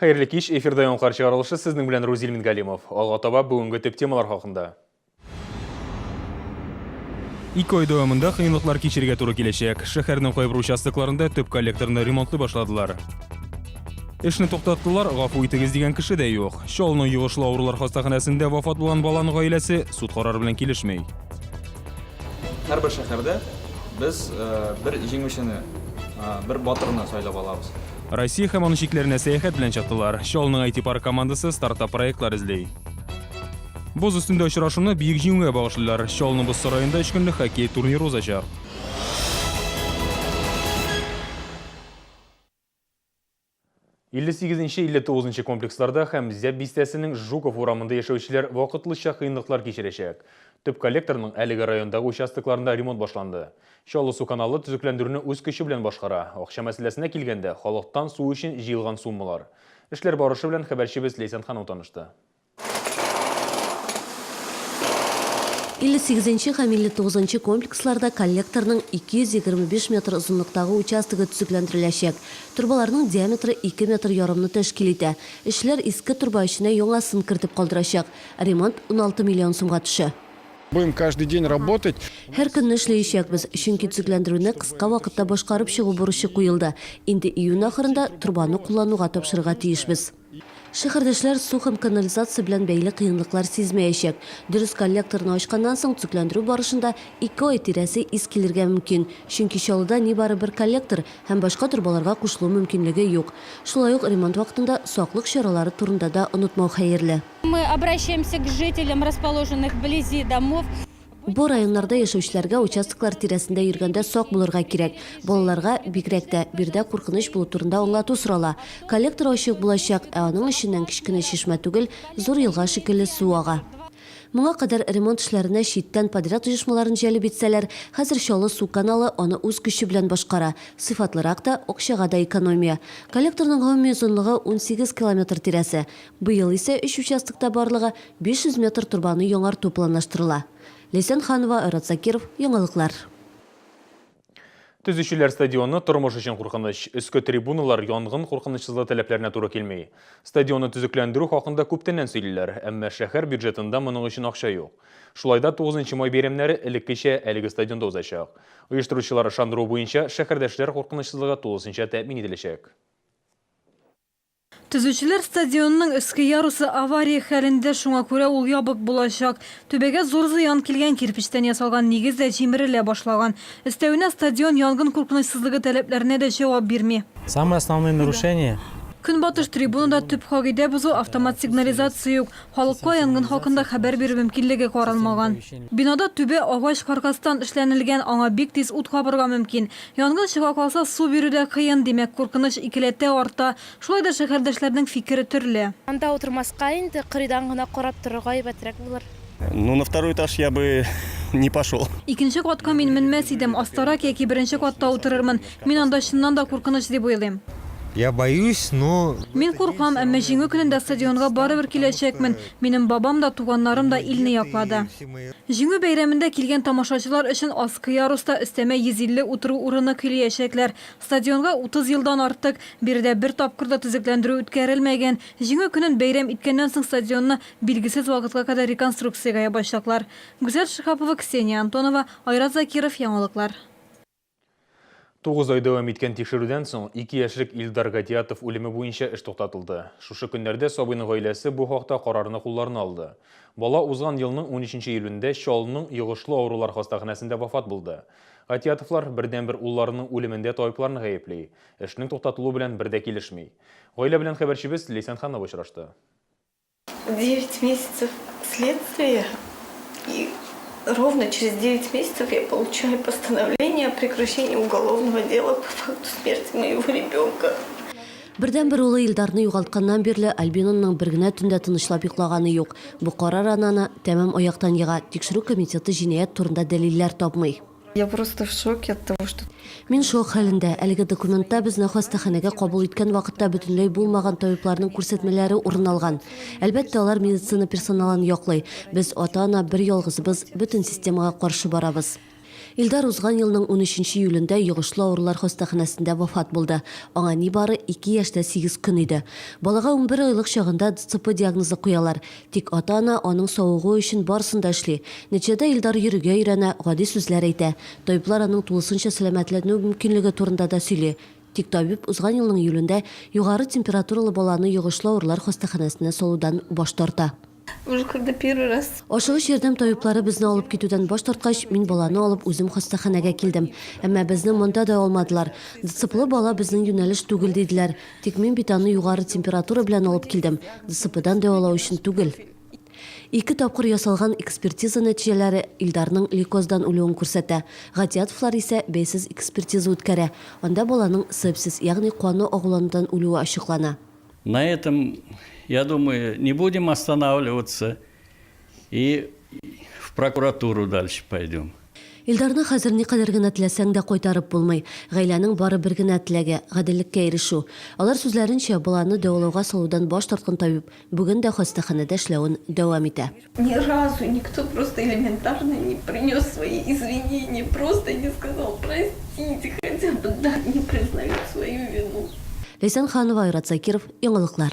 Хайырлы кеш, эфирда оңқар шығарылышы сіздің білен Рузил Мингалимов. Алға таба бүгінгі төп темалар хақында. Икі ой дауамында қиынлықлар кешерге туры келешек. Шәһәрнің қайбір участокларында төп коллекторны ремонтлы башладылар. Эшні тоқтаттылар, ғафу итігіз деген кіші де жоқ. Шолының йығышлы аурулар хастаханасында вафат болған баланың ғайләсі суд қарар білен келешмей. Әрбір шәһәрдә біз бір жеңушіні, бір батырны сайлап алабыз. Россия һәм аның шикләренә сәяхәт белән чыктылар. Шолның IT-парк командасы стартап проектлар эзлей. Боз өстендә очрашуны биек җиңүгә багышлыйлар. Шолның боз сараенда 3 көнлек хоккей турниры узачак. Илле 8-илле 9 комплексларда һәм Зәп бистәсенең Жуков урамында яшәүчеләр вакытлыча кыенлыклар кичерәчәк. Төп коллекторның әлеге райондагы участокларында ремонт башланды. Шолы су каналы төзекләндерүне үз көче белән башкара. Акча мәсьәләсенә килгәндә, халыктан су өчен җыелган суммалар. Эшләр барышы белән хәбәрчебез Лейсан ханым танышты. 58 һәм 59 комплексларда коллекторның 225 метр озынлыктагы участогы төзекләндереләчәк. Турбаларның диаметры 2 метр ярымны тәшкил итә. Эшләр иске турба эченә яңасын кертеп калдырачак. Ремонт 16 миллион сумга төшә. Будем каждый день работать. Һәр көнне эшләячәкбез, чөнки төзекләндерүне кыска вакытта башкарып чыгу бурычы куелды. Инде июнь ахырында турбаны куллануга тапшырырга тиешбез. Шәһәрдәшләр су һәм канализация белән бәйле кыенлыклар сизмәячәк. Дөрес коллекторны ачканнан соң төзекләндерү барышында 2 ай тирәсе искилергә мөмкин. Чөнки Чаллыда нибары бер коллектор һәм башка турбаларга кушылу мөмкинлеге юк. Шулай ук ремонт вакытында саклык чаралары турында да онытмау хәерле. Мы обращаемся к жителям, расположенных вблизи домов. Бу районнарда яшәүчеләргә участоклар тирәсендә йөргәндә сак булырга кирәк. Балаларга бигрәк тә бирдә куркыныч булу турында аңлату сорала. Коллектор ачык булачак, ә аның эченнән кичкенә чишмә түгел, зур елга шикелле су ага. Моңа кадәр ремонт эшләренә читтән подряд оешмаларын җәлеп итсәләр, хәзер Чаллы су каналы аны үз көче белән башкара. Сыйфатлырак та, акчага да экономия. Коллекторның гомуми озынлыгы 18 километр тирәсе. Быел исә 3 участокта барлыгы 500 метр турбаны яңарту планлаштырыла. Лейсан Ханова, Айрат Закиров, яңалыклар. Төзүчеләр стадионны тормыш өчен куркыныч, өскө трибуналар янгын куркынычсызлык таләпләренә туры килмәй. Стадионны төзекләндерү хакында күптәннән сөйлиләр, әмма шәһәр бюджетында моның өчен акча юк. Шулай да 9 май бәйрәмнәре элеккечә әлеге стадионда узачак. Оештыручылар ышандыру буенча шәһәрдәшләр куркынычсызлыгы тулысынча тәэмин ителәчәк. Төзүчеләр стадионның өске ярусы авария хәлендә, шуңа күрә ул ябык булачак. Төбәгә зур зыян килгән кирпичтән ясалган нигез дә җимерелә башлаган. Өстәвенә стадион янгын куркынычсызлыгы таләпләренә дә җавап бирми. Самое основное нарушение. Көнбатыш трибунада төп кагыйдә бозу автомат сигнализация юк. Халыкка янгын хакында хәбәр бирү мөмкинлеге каралмаган. Бинада түбә агач каркастан эшләнелгән, аңа бик тиз ут кабырга мөмкин. Янгын чыга калса су бирүдә кыен, димәк куркыныч икеләтә арта. Шулай да шәһәрдәшләрнең фикере төрле. Анда утырмаска инде кырыйдан гына карап торырга әйбәтрәк булыр. Ну, на второй этаж я бы не пошел. Икенче катка мин менмәс идем, астарак яки беренче катта утырырмын. Мин анда чыннан да куркыныч дип уйлыйм. Я боюсь, но... Мин куркам, әмма җиңү көнендә стадионга барыбер киләчәкмен. Минем бабам да, туганнарым да илне яклады. Җиңү бәйрәмендә килгән тамашачылар өчен аскы яруста өстәмә 150 утыру урыны көйләячәкләр. Стадионга 30 елдан артык, биредә бер тапкыр да төзекләндерү үткәрелмәгән. Җиңү көнен бәйрәм иткәннән соң стадионны билгесез вакытка кадәр реконструкциягә ябачаклар. Гүзәл Шихапова, Ксения Антонова, Айрат Закиров, яңалыклар. 9 ай дәвам иткән тикшерүдән соң 2 яшьлек Илдар Гатиятов үлеме буенча эш туктатылды. Шушы көннәрдә сабыйның гаиләсе бу хакта карарны кулларына алды. Бала узган елның 13 июлендә Чаллының йогышлы авырулар хастаханәсендә вафат булды. Гатиятовлар бердән-бер улларының үлемендә тайыпларны гаеплей. Эшнең туктатылуы белән бердә килешми. Гаилә белән хәбәрчебез Лейсан Ханова очрашты. 9 месяцев следствия. Ровно через 9 месяцев я получаю постановление о прекращении уголовного дела по факту смерти моего ребенка. Бердән-бер улы Илдарны югалтканнан бирле Альбинаның бер генә төндә тынычлап йоклаганы юк. Бу карар ананы тәмам аяктан йыга. Тикшерү комитеты җинаять турында дәлилләр тапмый. Я просто в шоке от того, что... Мин шок хәлендә. Әлеге документта безне хастаханәгә кабул иткән вакытта бөтенләй булмаган табибларның күрсәтмәләре урын алган. Әлбәттә, алар медицина персоналын яклый. Без ата-ана бер ялгызыбыз, бөтен системага каршы барабыз. Илдар узган елның 13 июлендә йогышлы авырулар хастаханәсендә вафат булды. Аңа нибары 2 яшьтә 8 көн иде. Балага 11 айлык чагында ДЦП диагнозы куялар. Тик ата-ана аның савыгы өчен барысын да эшли. Нәтиҗәдә Илдар йөрергә өйрәнә, гади сүзләр әйтә. Табиблар аның тулысынча сәламәтләнү мөмкинлеге турында да сөйли. Тик табиб узган елның июлендә югары температуралы баланы йогышлы авырулар хастаханәсенә салудан баш тарта. Уже когда первый раз. Ашыгыч ярдәм табиблары безне алып китүдән баш тарткач, мин баланы алып үзем хастаханәгә килдем. Әмма безне монда да алмадылар. ДЦПлы бала безнең юнәлеш түгел диделәр. Тик мин бит аны югары температура белән алып килдем. ДЦПдан дәвалау өчен түгел. 2 тапкыр ясалган экспертиза нәтиҗәләре Илдарның лейкоздан үлүен күрсәтә. Гадиатовлар исә бәйсез экспертиза үткәрә. Анда баланың сепсис, ягъни каны агуланудан үлүе ачыклана. На этом, я думаю, не будем останавливаться и в прокуратуру дальше пойдем. Илдарны хәзер никадәр генә теләсәң дә кайтарып булмый. Гаиләнең бары бер генә теләге – гаделлеккә ирешү. Алар сүзләренчә, баланы дәвалауга салудан баш тарткан табиб бүген дә хастаханәдә эшләвен дәвам итә. Ни разу никто просто элементарно не принес свои извинения, просто не сказал простите, хотя бы да, не признают свою вину. Лейсан Ханова, Айрат Закиров, Яңалыклар.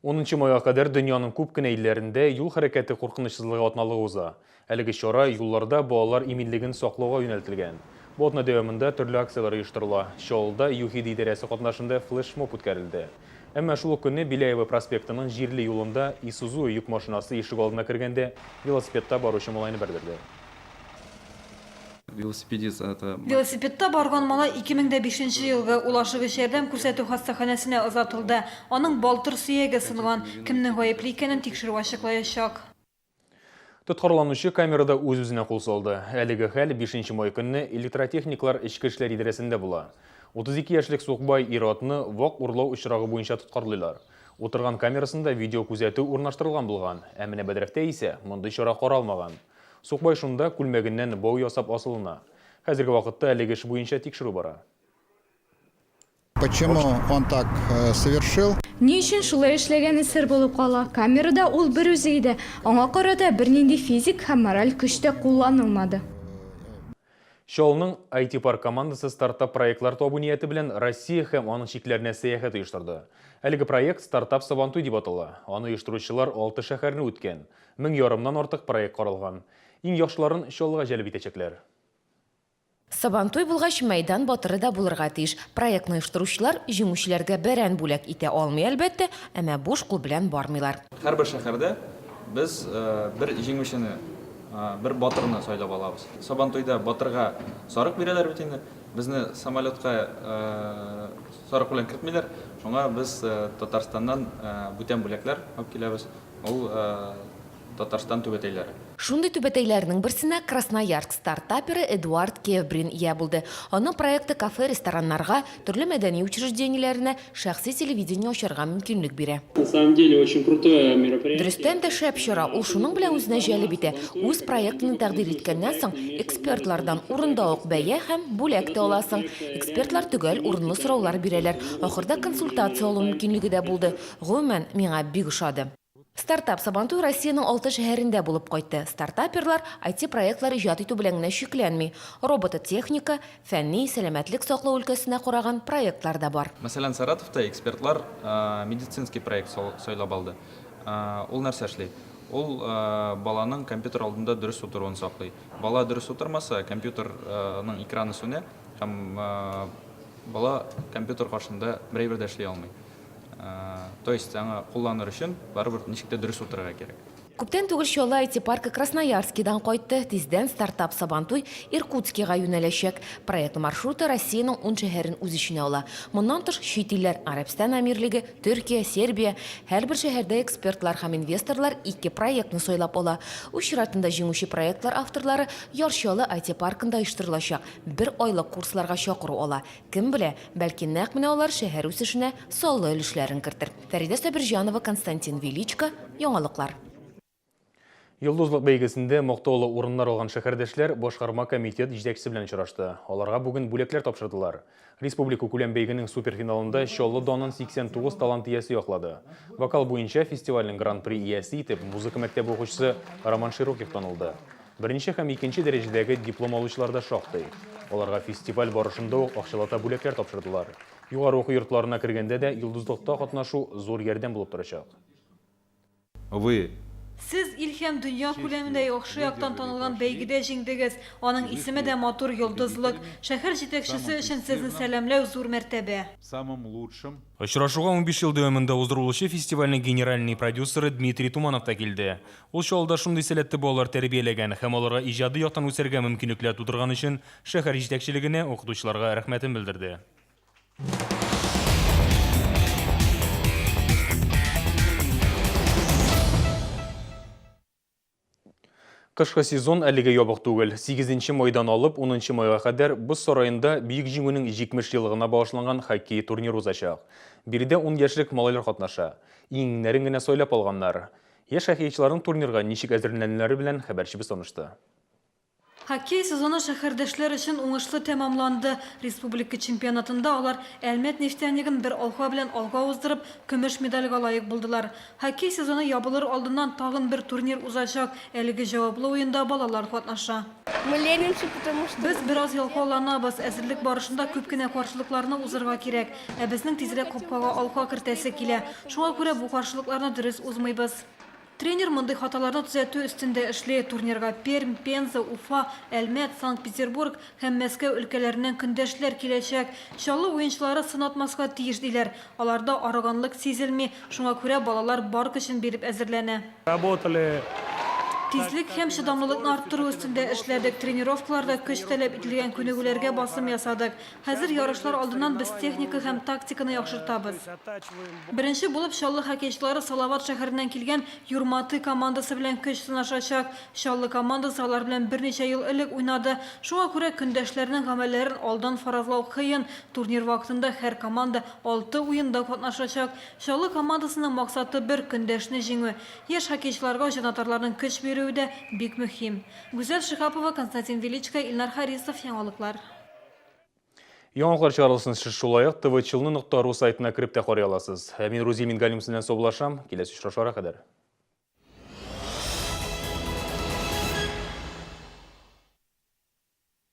10 майга кадәр дөньяның күп кенә илләрендә юл хәрәкәте куркынычсызлыгы атналыгы уза. Әлеге чара юлларда балалар иминлеген саклауга юнәлтелгән. Бу атна дәвамында төрле акциялар оештырыла. Чаллыда ЮХИД идарәсе катнашында флешмоб үткәрелде. Әмма шул ук көнне Беляева проспектының җирле юлында Исузу йөк машинасы ишек алдына кергәндә велосипедта баручы малайны бәрдерде. Велосипедист это... Велосипедта барган малай 2005 елгы улашыгыч ярдәм күрсәтү хастаханәсенә озатылды. Аның балтыр сөяге сынган. Кемнең гаепле икәнен тикшерү ачыклаячак. Тоткарланучы камерада үз-үзенә кул салды. Әлеге хәл 5 май көнне электротехниклар эчке эшләр идарәсендә була. 32 яшьлек Сукбай ир-атны вак урлау очрагы буенча тоткарлыйлар. Утырган камерасында видео күзәтү урнаштырылган булган. Ә менә Бәдрәфтә исә мондый чара каралмаган. Сукбай шунда күлмәгеннән бау ясап асылына. Хәзерге вакытта әлеге эш буенча тикшерү бара. Почему он так совершил? Ни өчен шулай эшләгәне сер булып кала. Камерада ул бер үзе иде. Аңа карата бернинди физик һәм мораль көч тә кулланылмады. Шоуның IT-парк командасы стартап проектлар табу нияте белән Россия һәм аның чикләренә сәяхәт оештырды. Әлеге проект стартап Сабантуй дип атала. Аны оештыручылар 6 шәһәрне үткән. 1000 артык проект каралган. Иң яхшыларын Чаллыга җәлеп итәчәкләр. Сабантуй булгач мәйдан батыры да булырга тиеш. Проектны оештыручылар җиңүчеләргә бәрән бүләк итә алмый әлбәттә, әмма буш кул белән бармыйлар. Һәр бер шәһәрдә без бер җиңүчене, бер батырны сайлап алабыз. Сабантуйда батырга сарык бирәләр бит инде. Безне самолетка сарык белән кертмиләр. Шуңа без Татарстаннан бүтән бүләкләр алып киләбез. Ул Татарстан түбәтәйләре. Шундый түбәтәйләрнең берсенә Красноярск стартаперы Эдуард Кевбрин ия булды. Аның проекты кафе-рестораннарга, төрле мәдәни учреждениеләренә шәхси телевидение ачарга мөмкинлек бирә. На самом деле очень крутое мероприятие. Дөрестән дә шәп чара. Ул шуның белән үзенә җәлеп итә. Үз проектын тәкъдим иткәннән соң экспертлардан урында ук бәя һәм бүләк тә аласың. Экспертлар төгәл урынлы сораулар бирәләр. Ахырда консультация алу мөмкинлеге дә булды. Гомумән, миңа бик ошады. Стартап Сабантуй Россиянең 6 шәһәрендә булып кайтты. Стартаперлар IT-проектлар иҗат итү белән генә шикләнми. Робототехника, фәнни, сәламәтлек саклау өлкәсенә караган проектлар да бар. Мәсәлән, Саратовта экспертлар медицинский проект сайлап алды. Ул нәрсә эшли? Ул баланың компьютер алдында дөрес утыруын саклый. Бала дөрес утырмаса, компьютерның экраны сүнә һәм бала компьютер каршында берәр дә эшли алмый. То есть, аңа кулланыр өчен барыбер ничектә дөрес утырырга кирәк. Күптән түгел Чаллы IT-паркы Красноярскидан кайтты. Тиздән стартап Сабантуй Иркутскига юнәләчәк. Проект маршруты Россиянең 10 шәһәрен үз иченә ала. Моннан тыш чит илләр Арабстан Әмирлеге, Төркия, Сербия, һәр бер шәһәрдә экспертлар һәм инвесторлар 2 проектны сойлап ала. Үз чиратында җиңүче проектлар авторлары Чаллы IT-паркында оештырылачак. 1 айлык курсларга чакыру ала. Кем белә, бәлки нәкъ менә алар шәһәр үсешенә саллы өлешләрен кертер. Фәридә Сабирҗанова, Константин Величко, Яңалыклар. Йолдызлык бәйгесендә мактаулы урыннар алган шәһәрдәшләр башкарма комитет җитәкчесе белән очрашты. Аларга бүген бүләкләр тапшырдылар. Республика күләм бәйгенең суперфиналында Чаллы данын 89 талант иясе яклады. Вокал буенча фестивальнең гран-при иясе итеп музыка мәктәбе укучысы Роман Широких танылды. Бірінші һәм икенче дәрежедегі диплом алучыларда шақты. Оларға фестиваль барышында ук акчалата бүләкләр тапшырдылар. Югары оқу йортларына кергәндә дә йолдызлыкта катнашу зур ярдәм булып торачак. Сіз Илһам дөнья күләмендә яхшы яктан танылган бәйгедә җиңдегез. Аның исеме дә матур йолдызлык. Шәһәр җитәкчесе өчен сезне сәламләү зур мәртәбә. Очрашуга 15 ел дәвамында уздырылучы фестивальнең генеральный продюсеры Дмитрий Туманов та килде. Ул чалда шундый сәләтле балалар тәрбияләгән һәм аларга иҗади яктан үсәргә мөмкинлекләр тудырган өчен шәһәр җитәкчелегенә, укытучыларга рәхмәтен белдерде. Кышкы сезон әлеге ябык түгел. 8 майдан алып 10 майга кадәр Боз сарайында Бөек җиңүнең 70 еллыгына багышланган хоккей турниры узачак. Биредә 10 яшьлек малайлар катнаша. Иңнәрен генә сайлап алганнар. Яшь хоккейчыларның турнирга ничек әзерләнүләре белән хәбәрчебез танышты. Хоккей сезоны шәһәрдәшләр өчен уңышлы тәмамланды. Республика чемпионатында алар Әлмәт нефтяниген бер алка белән алга уздырып, көмеш медальгә лаек булдылар. Хоккей сезоны ябылыр алдыннан тагын бер турнир узачак. Әлеге җаваплы уенда балалар катнаша. Без бераз ялкауланабыз. Әзерлек барышында күп кенә каршылыкларны узырга кирәк. Ә безнең тизрәк капкага алка кертәсе килә. Шуңа күрә бу каршылыкларны дөрес узмыйбыз. Тренер мондый хаталарны төзәтү өстендә эшли. Турнирга Пермь, Пенза, Уфа, Әлмәт, Санкт-Петербург һәм Мәскәү өлкәләреннән көндәшләр киләчәк. Чаллы уенчылары сынатмаска тиеш диләр. Аларда арыганлык сизелми. Шуңа күрә балалар бар көчен биреп әзерләнә. Тизлек һәм чыдамлылыкны арттыру өстендә эшләдек. Тренировкаларда көч таләп ителгән күнегүләргә басым ясадык. Хәзер ярышлар алдыннан без техника һәм тактиканы яхшыртабыз. Беренче булып Чаллы хоккейчылары Салават шәһәреннән килгән Юрматы командасы белән көч сынашачак. Чаллы командасы алар белән берничә ел элек уйнады. Шуңа күрә көндәшләрнең гамәлләрен алдан фаразлау кыен. Турнир вакытында һәр команда 6 уенда катнашачак. Чаллы командасының максаты бер көндәшне җиңү. Яшь хоккейчыларга җанатарларның көч берү дә бик мөһим. Гүзәл Шихапова, Константин Величко, Илнар Харисов, яңалыклар. Яңалыклар чыгарылсын шулай ук tvchilny.ru сайтына кирип тә карый аласыз. Мин Рузил Мингалим белән соблашам. Киләсе очрашуга кадәр.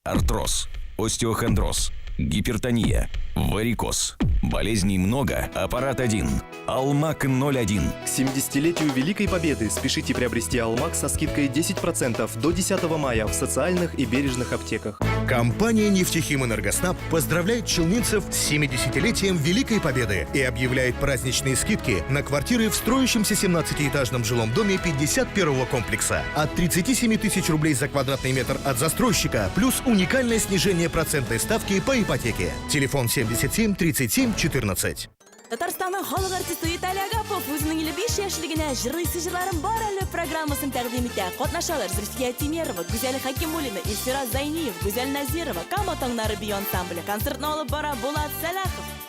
Артроз, остеохондроз, гипертония, варикоз. Болезней много, аппарат один. Алмак 01. К 70-летию Великой Победы спешите приобрести Алмак со скидкой 10% до 10 мая в социальных и бережных аптеках. Компания «Нефтехим Энергоснаб» поздравляет челнинцев с 70-летием Великой Победы и объявляет праздничные скидки на квартиры в строящемся 17-этажном жилом доме 51-го комплекса. От 37 тысяч рублей за квадратный метр от застройщика, плюс уникальное снижение процентной ставки по ипотеке. Телефон 77 37 14. Татарстанның халық артисты Виталий Агапов өзінің 55 яшьлегенә жырлыйсы жырларын бар әлі программасын тәкъдим итә. Катнашалар Зульфия Тимерова, Гүзәл Хакимуллина, Илфира Зайниев, Гүзәл Назирова, Кама таңнары би ансамбле. Концертны алып бара Булат Сәләхов.